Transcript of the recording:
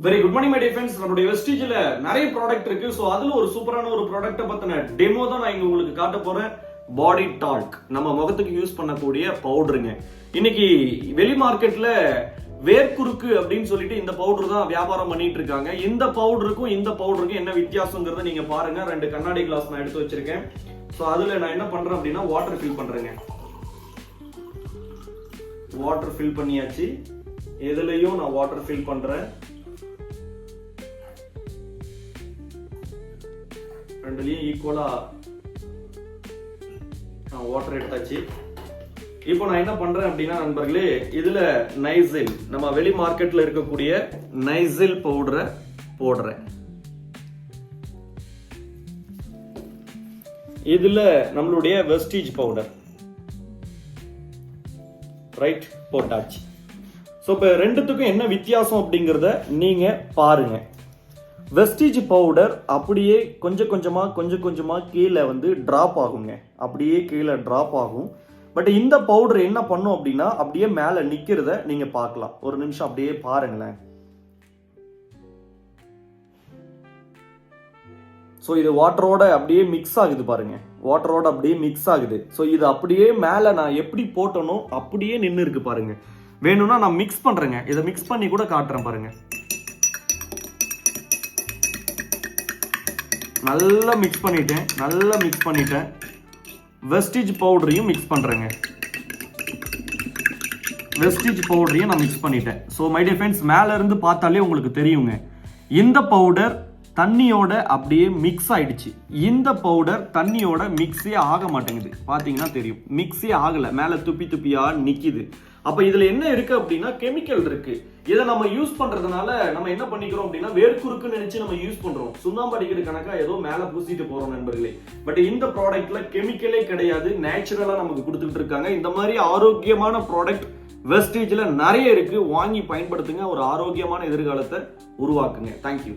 Very good morning my dear friends. நம்மளுடைய வெஸ்டீஜ்ல நிறைய product இருக்கு. சோ அதுல ஒரு சூப்பரான ஒரு ப்ராடக்ட்ட பத்தின டெமோ தான் நான் இங்க உங்களுக்கு காட்ட போறேன். பாடி டால்க், நம்ம முகத்துக்கு யூஸ் பண்ணக்கூடிய பவுடருங்க. இன்னைக்கு வெளி மார்க்கெட்ல வேர்க்குருக்கு அப்படின்னு சொல்லிட்டு இந்த பவுடர் தான் வியாபாரம் பண்ணிட்டு இருக்காங்க. இந்த பவுடருக்கும் இந்த பவுடருக்கும் என்ன வித்தியாசங்கிறத நீங்க பாருங்க. 2 கண்ணாடி கிளாஸ் நான் எடுத்து வச்சிருக்கேன். சோ அதுல நான் என்ன பண்றேன் அப்படின்னா வாட்டர் ஃபில் பண்றேங்க. வாட்டர் ஃபில் பண்ணியாச்சு. எதுலயும் நான் வாட்டர் ஃபில் பண்றேன். ரெண்டுலயும் ஈக்குவலா வாட்டர் எடுத்தாச்சு. இப்போ நான் என்ன பண்றேன் அப்படின்னா நண்பர்களே, இதுல நைசில், நம்ம வெளி மார்க்கெட்ல இருக்கக்கூடிய நைசில் பவுடரை போடுறேன். இதுல நம்மளுடைய வெஸ்டீஜ் பவுடர் ரைட் போட்டாச்சு. சோ இப்ப ரெண்டுத்துக்கும் என்ன வித்தியாசம் அப்படிங்கறத நீங்க பாருங்க. வெஸ்டீஜ் பவுடர் அப்படியே கொஞ்சம் கொஞ்சமா கீழே டிராப் ஆகுங்க. அப்படியே கீழே டிராப் ஆகும். பட் இந்த பவுடர் என்ன பண்ணும் அப்படின்னா அப்படியே மேல நிக்கிறத நீங்க பார்க்கலாம். ஒரு நிமிஷம் அப்படியே பாருங்களேன். ஸோ இது வாட்டரோட அப்படியே மிக்ஸ் ஆகுது பாருங்க. வாட்டரோட அப்படியே மிக்ஸ் ஆகுது. ஸோ இது அப்படியே மேல நான் எப்படி போட்டனோ அப்படியே நின்று இருக்கு பாருங்க. வேணும்னா நான் மிக்ஸ் பண்றேங்க. இதை மிக்ஸ் பண்ணி கூட காட்டுறேன் பாருங்க. நல்லா மிக்ஸ் பண்ணிட்டேன். வெஸ்டீஜ் பவுடரையும் மிக்ஸ் பண்றேங்க. வெஸ்டீஜ் பவுடரையும் நான் மிக்ஸ் பண்ணிட்டேன். ஸோ மை டியர் ஃப்ரெண்ட்ஸ், மேல இருந்து பார்த்தாலே உங்களுக்கு தெரியுங்க, இந்த பவுடர் தண்ணியோட அப்படியே மிக்ஸ் ஆயிடுச்சு. இந்த பவுடர் தண்ணியோட மிக்ஸே ஆக மாட்டேங்குது. பாத்தீங்கன்னா தெரியும், மிக்ஸே ஆகல, மேல துப்பியா நிக்குது. அப்ப இதுல என்ன இருக்கு அப்படின்னா கெமிக்கல் இருக்கு. இதை நம்ம யூஸ் பண்றதுனால நம்ம என்ன பண்ணிக்கிறோம் அப்படின்னா வேர்க்குருக்கு நினைச்சு நம்ம யூஸ் பண்றோம். சுண்ணாம்பு அடிக்கிற கணக்கா ஏதோ மேல பூசிட்டு போறோம் நண்பர்களே. பட் இந்த ப்ராடக்ட்ல கெமிக்கலே கிடையாது, நேச்சுரலா நமக்கு கொடுத்துட்டு இருக்காங்க. இந்த மாதிரி ஆரோக்கியமான ப்ராடக்ட் வெஸ்டீஜ்ல நிறைய இருக்கு. வாங்கி பயன்படுத்துங்க. ஒரு ஆரோக்கியமான எதிர்காலத்தை உருவாக்குங்க. தேங்க்யூ.